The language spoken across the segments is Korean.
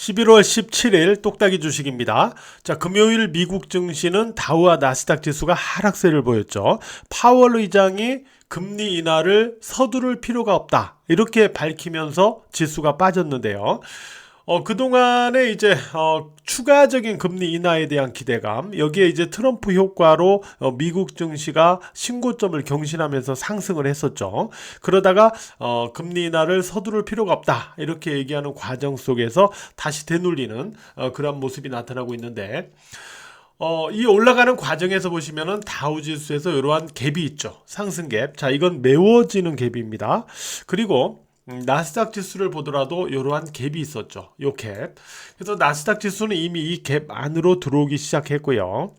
11월 17일 똑딱이 주식입니다. 자, 금요일 미국 증시는 다우와 나스닥 지수가 하락세를 보였죠. 파월 의장이 금리 인하를 서두를 필요가 없다, 이렇게 밝히면서 지수가 빠졌는데요. 그동안에 이제 추가적인 금리 인하에 대한 기대감, 여기에 이제 트럼프 효과로 미국 증시가 신고점을 경신하면서 상승을 했었죠. 그러다가 금리 인하를 서두를 필요가 없다, 이렇게 얘기하는 과정 속에서 다시 되눌리는 그런 모습이 나타나고 있는데, 이 올라가는 과정에서 보시면은 다우지수에서 이러한 갭이 있죠. 상승 갭. 자, 이건 메워지는 갭입니다. 그리고 나스닥 지수를 보더라도 이러한 갭이 있었죠. 요 갭. 그래서 나스닥 지수는 이미 이 갭 안으로 들어오기 시작했고요.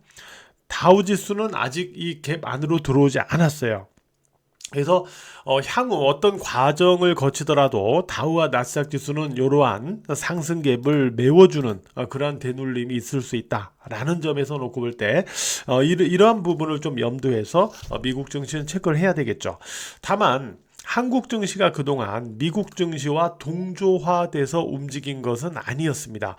다우 지수는 아직 이 갭 안으로 들어오지 않았어요. 그래서 향후 어떤 과정을 거치더라도 다우와 나스닥 지수는 이러한 상승 갭을 메워주는 그러한 되눌림이 있을 수 있다라는 점에서 놓고 볼 때 이러한 부분을 좀 염두해서 미국 증시는 체크를 해야 되겠죠. 다만 한국 증시가 그동안 미국 증시와 동조화돼서 움직인 것은 아니었습니다.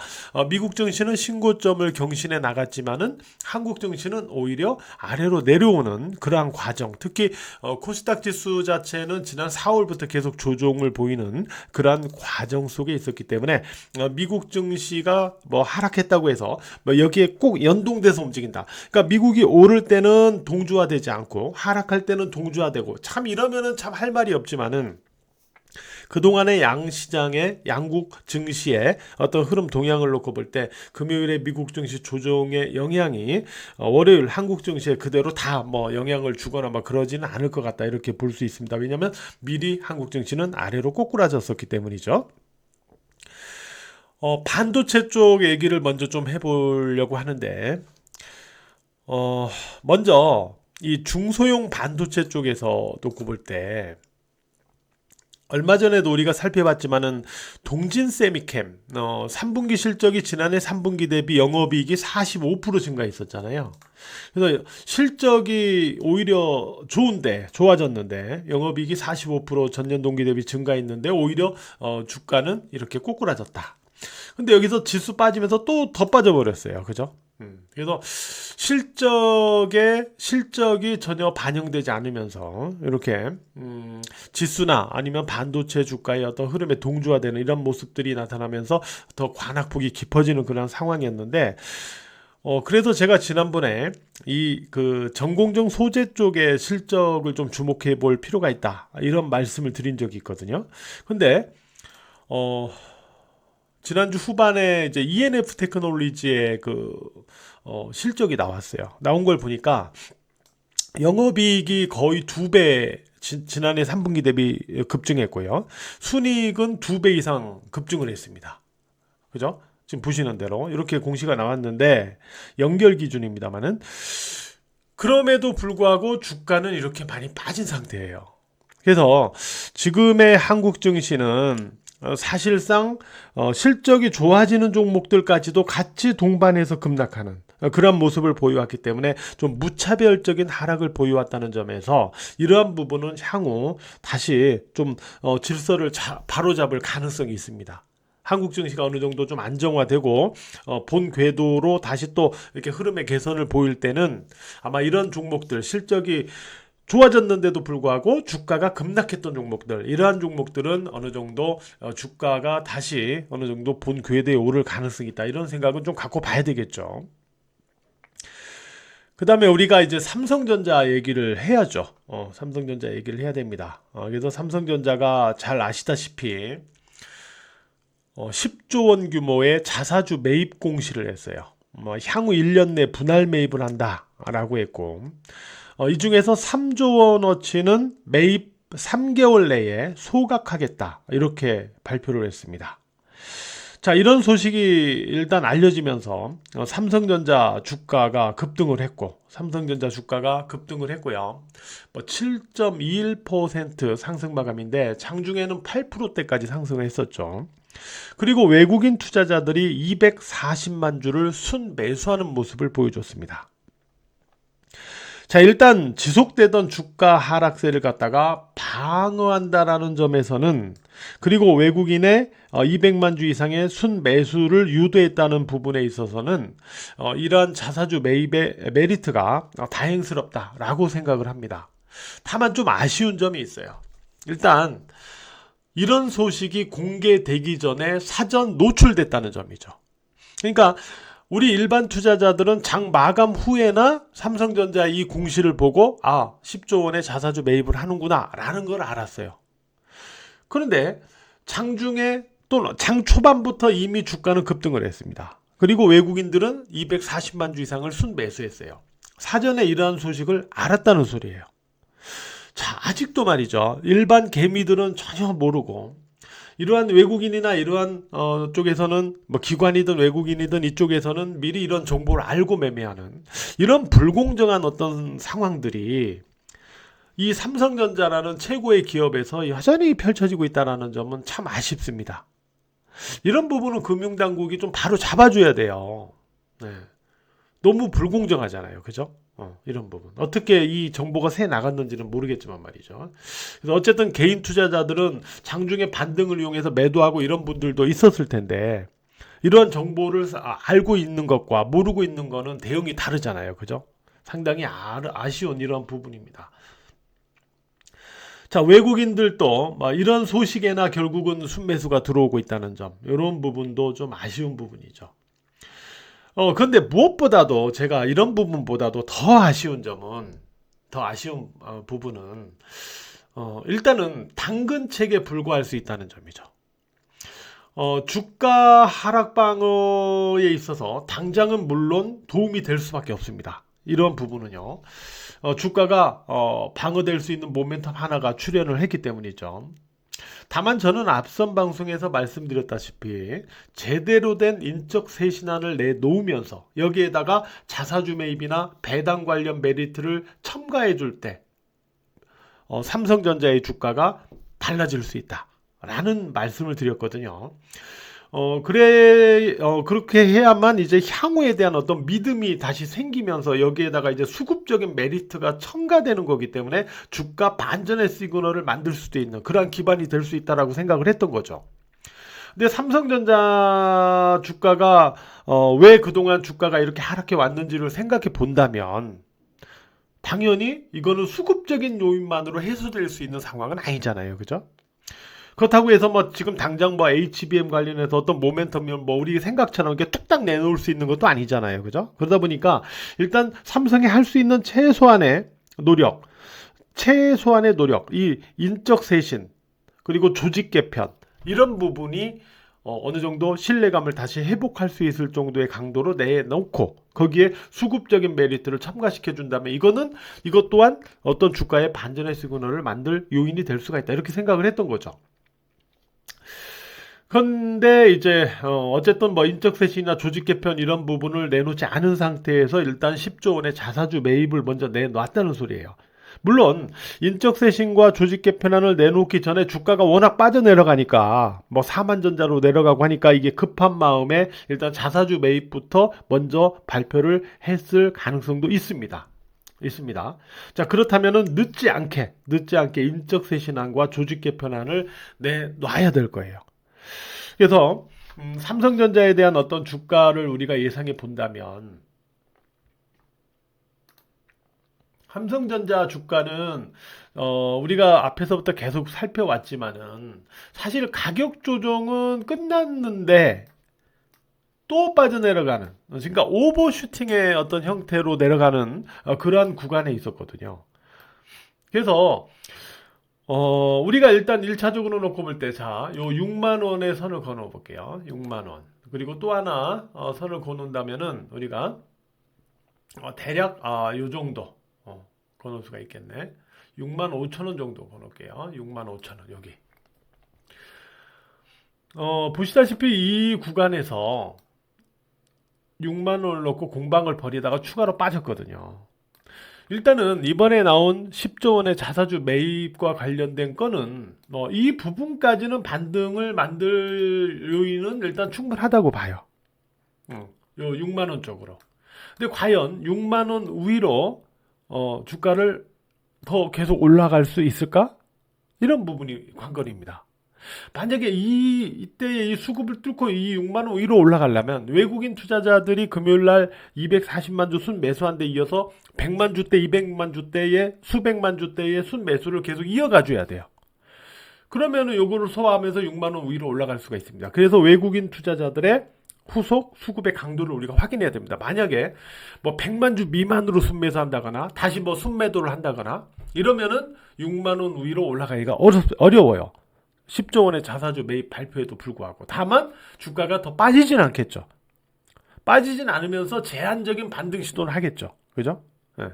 미국 증시는 신고점을 경신해 나갔지만은 한국 증시는 오히려 아래로 내려오는 그러한 과정, 특히 코스닥 지수 자체는 지난 4월부터 계속 조정을 보이는 그러한 과정 속에 있었기 때문에 미국 증시가 뭐 하락했다고 해서 뭐 여기에 꼭 연동돼서 움직인다, 그러니까 미국이 오를 때는 동조화되지 않고 하락할 때는 동조화되고, 참 이러면은 참 할 말이 없지만은 그동안의 양시장의 양국 증시의 어떤 흐름 동향을 놓고 볼 때 금요일에 미국 증시 조정의 영향이 월요일 한국 증시에 그대로 다 뭐 영향을 주거나 막 그러지는 않을 것 같다, 이렇게 볼 수 있습니다. 왜냐하면 미리 한국 증시는 아래로 꼬꾸라졌었기 때문이죠. 반도체 쪽 얘기를 먼저 좀 해보려고 하는데, 먼저 이 중소형 반도체 쪽에서 놓고 볼 때 얼마 전에도 우리가 살펴봤지만은 동진 세미캠 3분기 실적이 지난해 3분기 대비 영업이익이 45% 증가했었잖아요. 그래서 실적이 오히려 좋아졌는데 영업이익이 45% 전년 동기 대비 증가했는데 오히려 주가는 이렇게 꼬꾸라졌다. 근데 여기서 지수 빠지면서 또 더 빠져버렸어요. 그죠? 그래서 실적이 전혀 반영되지 않으면서 이렇게 지수나 아니면 반도체 주가의 어떤 흐름에 동조화되는 이런 모습들이 나타나면서 더 관악폭이 깊어지는 그런 상황이었는데, 그래서 제가 지난번에 이 그 전공정 소재 쪽의 실적을 좀 주목해 볼 필요가 있다, 이런 말씀을 드린 적이 있거든요. 근데 지난주 후반에 이제 ENF 테크놀로지의 실적이 나왔어요. 나온 걸 보니까 영업이익이 거의 2배, 지난해 3분기 대비 급증했고요. 순이익은 2배 이상 급증을 했습니다. 그죠? 지금 보시는 대로 이렇게 공시가 나왔는데, 연결 기준입니다만은, 그럼에도 불구하고 주가는 이렇게 많이 빠진 상태예요. 그래서 지금의 한국 증시는 사실상 실적이 좋아지는 종목들까지도 같이 동반해서 급락하는 그런 모습을 보여왔기 때문에 좀 무차별적인 하락을 보여왔다는 점에서 이러한 부분은 향후 다시 좀 질서를 바로잡을 가능성이 있습니다. 한국 증시가 어느 정도 좀 안정화되고 본 궤도로 다시 또 이렇게 흐름의 개선을 보일 때는 아마 이런 종목들, 실적이 좋아졌는데도 불구하고 주가가 급락했던 종목들, 이러한 종목들은 어느 정도 주가가 다시 어느 정도 본 궤도에 오를 가능성이 있다, 이런 생각은 좀 갖고 봐야 되겠죠. 그 다음에 우리가 이제 삼성전자 얘기를 해야죠. 삼성전자 얘기를 해야 됩니다. 그래서 삼성전자가 잘 아시다시피 10조 원 규모의 자사주 매입 공시를 했어요. 향후 1년 내 분할 매입을 한다라고 했고, 이 중에서 3조 원어치는 매입 3개월 내에 소각하겠다, 이렇게 발표를 했습니다. 자, 이런 소식이 일단 알려지면서 삼성전자 주가가 급등을 했고요. 7.21% 상승 마감인데 장중에는 8%대까지 상승을 했었죠. 그리고 외국인 투자자들이 240만 주를 순매수하는 모습을 보여줬습니다. 자, 일단 지속되던 주가 하락세를 갖다가 방어한다라는 점에서는, 그리고 외국인의 200만 주 이상의 순매수를 유도했다는 부분에 있어서는 이러한 자사주 매입의 메리트가 다행스럽다라고 생각을 합니다. 다만 좀 아쉬운 점이 있어요. 일단 이런 소식이 공개되기 전에 사전 노출됐다는 점이죠. 그러니까 우리 일반 투자자들은 장 마감 후에나 삼성전자 이 공시를 보고 10조 원의 자사주 매입을 하는구나 라는 걸 알았어요. 그런데 장중에 또는 장 초반부터 이미 주가는 급등을 했습니다. 그리고 외국인들은 240만 주 이상을 순매수했어요. 사전에 이러한 소식을 알았다는 소리예요. 자, 아직도 말이죠. 일반 개미들은 전혀 모르고 이러한 외국인이나 이러한 쪽에서는 뭐 기관이든 외국인이든 이쪽에서는 미리 이런 정보를 알고 매매하는 이런 불공정한 어떤 상황들이 이 삼성전자라는 최고의 기업에서 여전히 펼쳐지고 있다는 점은 참 아쉽습니다. 이런 부분은 금융당국이 좀 바로 잡아줘야 돼요. 네. 너무 불공정하잖아요. 그죠? 이런 부분. 어떻게 이 정보가 새 나갔는지는 모르겠지만 말이죠. 그래서 어쨌든 개인 투자자들은 장중에 반등을 이용해서 매도하고 이런 분들도 있었을 텐데, 이러한 정보를 알고 있는 것과 모르고 있는 거는 대응이 다르잖아요. 그죠? 상당히 아쉬운 이런 부분입니다. 자, 외국인들도 이런 소식에나 결국은 순매수가 들어오고 있다는 점, 이런 부분도 좀 아쉬운 부분이죠. 근데 무엇보다도 제가 이런 부분보다도 더 아쉬운 부분은 일단은 당근책에 불과할 수 있다는 점이죠. 주가 하락 방어에 있어서 당장은 물론 도움이 될 수밖에 없습니다. 이런 부분은요. 주가가 방어될 수 있는 모멘텀 하나가 출현을 했기 때문이죠. 다만 저는 앞선 방송에서 말씀드렸다시피 제대로 된 인적 쇄신안을 내놓으면서 여기에다가 자사주 매입이나 배당 관련 메리트를 첨가해 줄 때 삼성전자의 주가가 달라질 수 있다라는 말씀을 드렸거든요. 그렇게 해야만 이제 향후에 대한 어떤 믿음이 다시 생기면서 여기에다가 이제 수급적인 메리트가 첨가되는 거기 때문에 주가 반전의 시그널을 만들 수도 있는 그러한 기반이 될 수 있다라고 생각을 했던 거죠. 근데 삼성전자 주가가 왜 그동안 주가가 이렇게 하락해 왔는지를 생각해 본다면 당연히 이거는 수급적인 요인만으로 해소될 수 있는 상황은 아니잖아요. 그죠? 그렇다고 해서 지금 당장 HBM 관련해서 어떤 모멘텀이면 우리 생각처럼 이렇게 뚝딱 내놓을 수 있는 것도 아니잖아요. 그죠? 그러다 보니까 일단 삼성이 할 수 있는 최소한의 노력, 이 인적 쇄신, 그리고 조직 개편, 이런 부분이 어느 정도 신뢰감을 다시 회복할 수 있을 정도의 강도로 내놓고 거기에 수급적인 메리트를 첨가시켜 준다면 이것 또한 어떤 주가의 반전의 시그널을 만들 요인이 될 수가 있다. 이렇게 생각을 했던 거죠. 그런데 이제 어쨌든 인적 쇄신이나 조직 개편 이런 부분을 내놓지 않은 상태에서 일단 10조 원의 자사주 매입을 먼저 내놨다는 소리예요. 물론 인적 쇄신과 조직 개편안을 내놓기 전에 주가가 워낙 빠져내려가니까 4만전자로 내려가고 하니까 이게 급한 마음에 일단 자사주 매입부터 먼저 발표를 했을 가능성도 있습니다. 자, 그렇다면은 늦지 않게 인적 쇄신안과 조직 개편안을 내놔야 될 거예요. 그래서 삼성전자에 대한 어떤 주가를 우리가 예상해 본다면 삼성전자 주가는 우리가 앞에서부터 계속 살펴왔지만은 사실 가격 조정은 끝났는데 또 빠져내려가는, 그러니까 오버슈팅의 어떤 형태로 내려가는 그러한 구간에 있었거든요. 그래서 우리가 일단 1차적으로 놓고 볼 때, 자, 요 6만원의 선을 그어 볼게요. 6만원. 그리고 또 하나, 선을 그어놓는다면은, 우리가, 대략, 요 정도, 그어놓을 수가 있겠네. 6만 5천원 정도 그어놓을게요. 6만 5천원, 여기. 보시다시피 이 구간에서 6만원을 넣고 공방을 벌이다가 추가로 빠졌거든요. 일단은 이번에 나온 10조 원의 자사주 매입과 관련된 건은 이 부분까지는 반등을 만들 요인은 일단 충분하다고 봐요. 요 6만 원 쪽으로. 근데 과연 6만 원 위로 주가를 더 계속 올라갈 수 있을까? 이런 부분이 관건입니다. 만약에 이때의 이 수급을 뚫고 이 6만 원 위로 올라가려면 외국인 투자자들이 금요일 날 240만 주 순 매수한 데 이어서 100만 주대, 200만 주대의 수백만 주대의 순 매수를 계속 이어가 줘야 돼요. 그러면은 요거를 소화하면서 6만 원 위로 올라갈 수가 있습니다. 그래서 외국인 투자자들의 후속 수급의 강도를 우리가 확인해야 됩니다. 만약에 뭐 100만 주 미만으로 순매수한다거나 다시 뭐 순매도를 한다거나 이러면은 6만 원 위로 올라가기가 어려워요. 10조 원의 자사주 매입 발표에도 불구하고. 다만 주가가 더 빠지진 않겠죠. 빠지진 않으면서 제한적인 반등 시도를 하겠죠. 그죠? 네.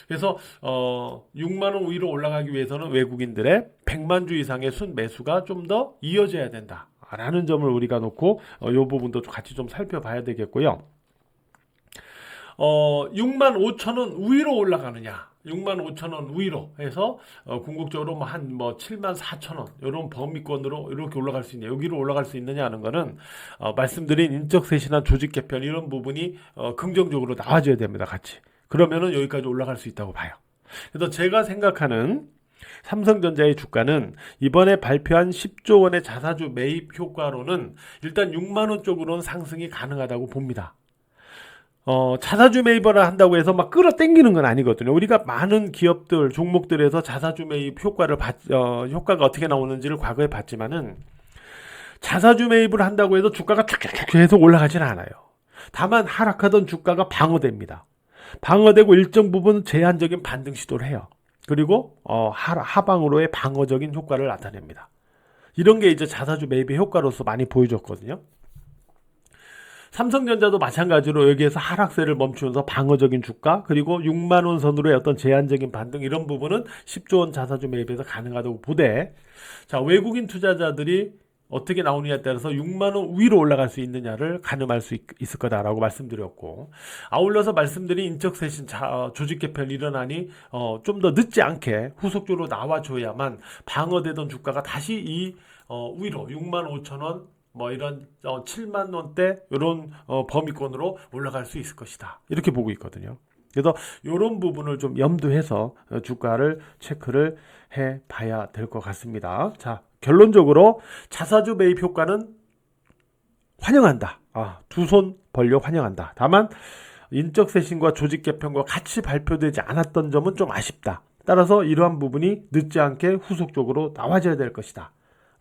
그래서 6만 원 위로 올라가기 위해서는 외국인들의 100만 주 이상의 순 매수가 좀 더 이어져야 된다 라는 점을 우리가 놓고 이 부분도 같이 좀 살펴봐야 되겠고요. 6만 5천 원 위로 올라가느냐, 6만 5천 원 위로 해서 궁극적으로 한 7만 4천 원 이런 범위권으로 이렇게 올라갈 수 있냐, 여기로 올라갈 수 있느냐 하는 거는 말씀드린 인적 쇄신한 조직 개편 이런 부분이 긍정적으로 나와줘야 됩니다. 같이. 그러면은 여기까지 올라갈 수 있다고 봐요. 그래서 제가 생각하는 삼성전자의 주가는 이번에 발표한 10조 원의 자사주 매입 효과로는 일단 6만 원 쪽으로는 상승이 가능하다고 봅니다. 자사주 매입을 한다고 해서 막 끌어당기는 건 아니거든요. 우리가 많은 기업들, 종목들에서 자사주 매입 효과를 효과가 어떻게 나오는지를 과거에 봤지만은 자사주 매입을 한다고 해서 주가가 쫙쫙 계속 올라가지는 않아요. 다만 하락하던 주가가 방어됩니다. 방어되고 일정 부분 제한적인 반등 시도를 해요. 그리고 하방으로의 방어적인 효과를 나타냅니다. 이런 게 이제 자사주 매입의 효과로서 많이 보여줬거든요. 삼성전자도 마찬가지로 여기에서 하락세를 멈추면서 방어적인 주가, 그리고 6만 원 선으로의 어떤 제한적인 반등, 이런 부분은 10조 원 자사주 매입에서 가능하다고 보되, 자, 외국인 투자자들이 어떻게 나오느냐에 따라서 6만 원 위로 올라갈 수 있느냐를 가늠할 수 있을 거다라고 말씀드렸고, 아울러서 말씀드린 인적 쇄신, 조직 개편이 일어나니 좀 더 늦지 않게 후속적으로 나와줘야만 방어되던 주가가 다시 이 위로 6만 5천 원 이런 7만 원대 이런 범위권으로 올라갈 수 있을 것이다, 이렇게 보고 있거든요. 그래서 이런 부분을 좀 염두해서 주가를 체크를 해 봐야 될 것 같습니다. 자, 결론적으로 자사주 매입 효과는 환영한다. 두 손 벌려 환영한다. 다만 인적 쇄신과 조직 개편과 같이 발표되지 않았던 점은 좀 아쉽다. 따라서 이러한 부분이 늦지 않게 후속적으로 나와줘야 될 것이다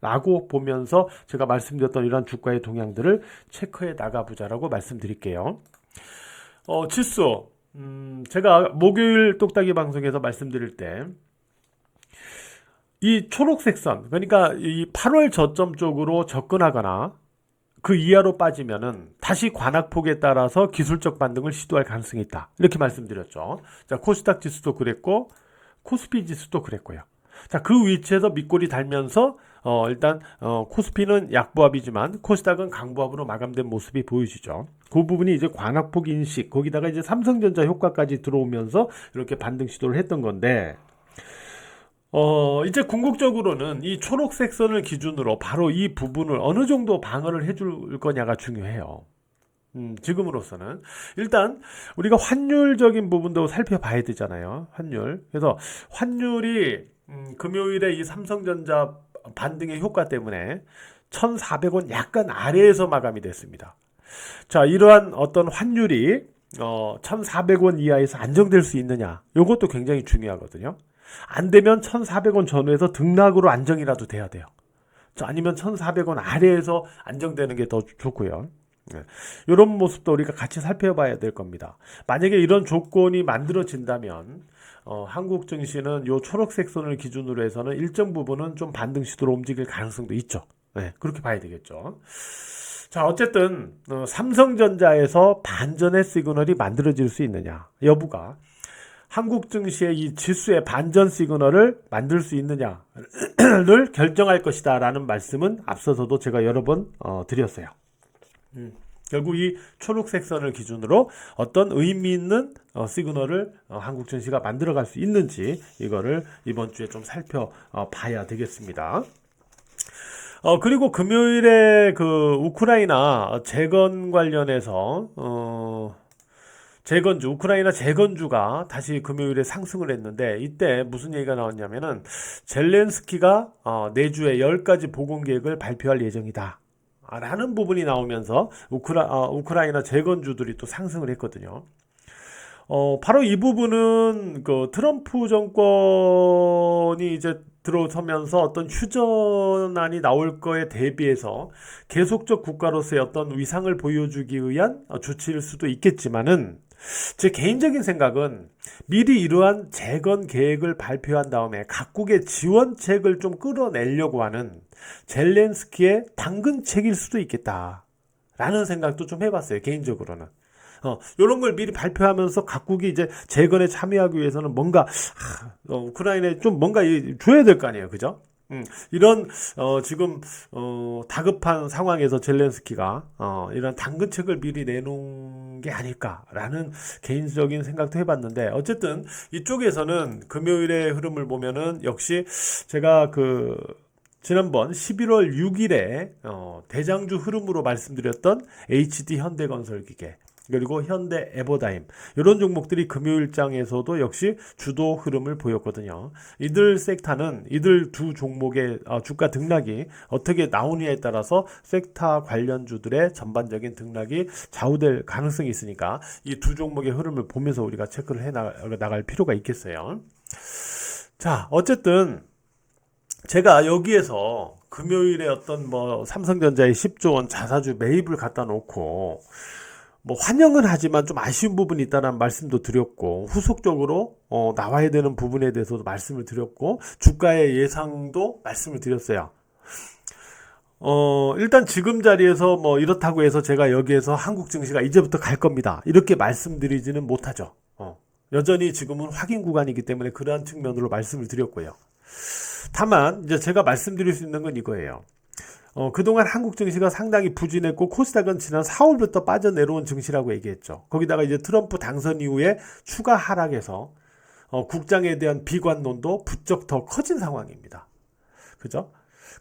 라고 보면서 제가 말씀드렸던 이러한 주가의 동향들을 체크해 나가보자라고 말씀드릴게요. 치수, 제가 목요일 똑딱이 방송에서 말씀드릴 때 이 초록색 선, 그러니까 이 8월 저점 쪽으로 접근하거나 그 이하로 빠지면은 다시 관악폭에 따라서 기술적 반등을 시도할 가능성이 있다, 이렇게 말씀드렸죠. 자, 코스닥 지수도 그랬고 코스피 지수도 그랬고요. 자, 그 위치에서 밑골이 달면서 일단 코스피는 약보합이지만 코스닥은 강보합으로 마감된 모습이 보여지죠. 그 부분이 이제 관악폭 인식, 거기다가 이제 삼성전자 효과까지 들어오면서 이렇게 반등 시도를 했던 건데, 이제 궁극적으로는 이 초록색 선을 기준으로 바로 이 부분을 어느 정도 방어를 해줄 거냐가 중요해요. 지금으로서는 일단 우리가 환율적인 부분도 살펴봐야 되잖아요. 환율. 그래서 환율이 금요일에 이 삼성전자 반등의 효과 때문에 1,400원 약간 아래에서 마감이 됐습니다. 자, 이러한 어떤 환율이 1,400원 이하에서 안정될 수 있느냐, 이것도 굉장히 중요하거든요. 안 되면 1,400원 전후에서 등락으로 안정이라도 돼야 돼요. 아니면 1,400원 아래에서 안정되는 게 더 좋고요. 이런 모습도 우리가 같이 살펴봐야 될 겁니다. 만약에 이런 조건이 만들어진다면 한국 증시는 이 초록색 선을 기준으로 해서는 일정 부분은 좀 반등 시도로 움직일 가능성도 있죠. 그렇게 봐야 되겠죠. 자, 어쨌든 삼성전자에서 반전의 시그널이 만들어질 수 있느냐 여부가 한국 증시의 이 지수의 반전 시그널을 만들 수 있느냐를 결정할 것이다 라는 말씀은 앞서서도 제가 여러 번 드렸어요. 결국 이 초록색 선을 기준으로 어떤 의미 있는 시그널을 한국 증시가 만들어갈 수 있는지, 이거를 이번 주에 좀 살펴봐야 되겠습니다. 그리고 금요일에 그 우크라이나 재건 관련해서 재건주, 우크라이나 재건주가 다시 금요일에 상승을 했는데 이때 무슨 얘기가 나왔냐면은 젤렌스키가 내주에 10가지 보건 계획을 발표할 예정이다. 라는 부분이 나오면서 우크라이나 재건주들이 또 상승을 했거든요. 바로 이 부분은 그 트럼프 정권이 이제 들어서면서 어떤 휴전안이 나올 거에 대비해서 계속적 국가로서의 어떤 위상을 보여주기 위한 조치일 수도 있겠지만은 제 개인적인 생각은 미리 이러한 재건 계획을 발표한 다음에 각국의 지원책을 좀 끌어내려고 하는 젤렌스키의 당근책일 수도 있겠다라는 생각도 좀 해봤어요, 개인적으로는. 요런 걸 미리 발표하면서 각국이 이제 재건에 참여하기 위해서는 뭔가, 우크라이나에 좀 뭔가 줘야 될 거 아니에요. 그죠? 이런, 지금, 다급한 상황에서 젤렌스키가, 이런 당근책을 미리 내놓은 게 아닐까라는 개인적인 생각도 해봤는데, 어쨌든 이쪽에서는 금요일의 흐름을 보면은 역시 제가 지난번 11월 6일에 대장주 흐름으로 말씀드렸던 HD 현대건설기계 그리고 현대 에버다임 이런 종목들이 금요일장에서도 역시 주도 흐름을 보였거든요. 이들 섹터는 이들 두 종목의 주가 등락이 어떻게 나오느냐에 따라서 섹터 관련주들의 전반적인 등락이 좌우될 가능성이 있으니까 이 두 종목의 흐름을 보면서 우리가 체크를 해 나갈 필요가 있겠어요. 자, 어쨌든 제가 여기에서 금요일에 어떤 삼성전자의 10조 원 자사주 매입을 갖다 놓고 환영은 하지만 좀 아쉬운 부분이 있다는 말씀도 드렸고 후속적으로 나와야 되는 부분에 대해서도 말씀을 드렸고 주가의 예상도 말씀을 드렸어요. 일단 지금 자리에서 이렇다고 해서 제가 여기에서 한국 증시가 이제부터 갈 겁니다, 이렇게 말씀드리지는 못하죠. 여전히 지금은 확인 구간이기 때문에 그러한 측면으로 말씀을 드렸고요. 다만 이제 제가 말씀드릴 수 있는 건 이거예요. 그동안 한국 증시가 상당히 부진했고 코스닥은 지난 4월부터 빠져내려온 증시라고 얘기했죠. 거기다가 이제 트럼프 당선 이후에 추가 하락해서 국장에 대한 비관론도 부쩍 더 커진 상황입니다. 그죠?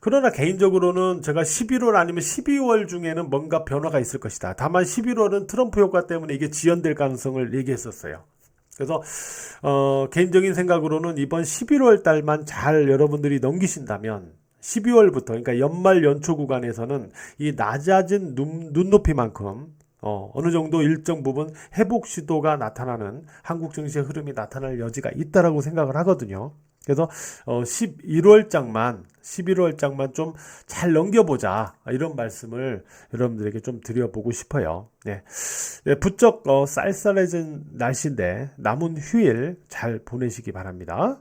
그러나 개인적으로는 제가 11월 아니면 12월 중에는 뭔가 변화가 있을 것이다. 다만 11월은 트럼프 효과 때문에 이게 지연될 가능성을 얘기했었어요. 그래서 개인적인 생각으로는 이번 11월 달만 잘 여러분들이 넘기신다면 12월부터 그러니까 연말 연초 구간에서는 이 낮아진 눈높이만큼 어느 정도 일정 부분 회복 시도가 나타나는 한국 증시의 흐름이 나타날 여지가 있다라고 생각을 하거든요. 그래서 11월장만 좀 잘 넘겨보자, 이런 말씀을 여러분들에게 좀 드려보고 싶어요. 네. 부쩍 쌀쌀해진 날씨인데 남은 휴일 잘 보내시기 바랍니다.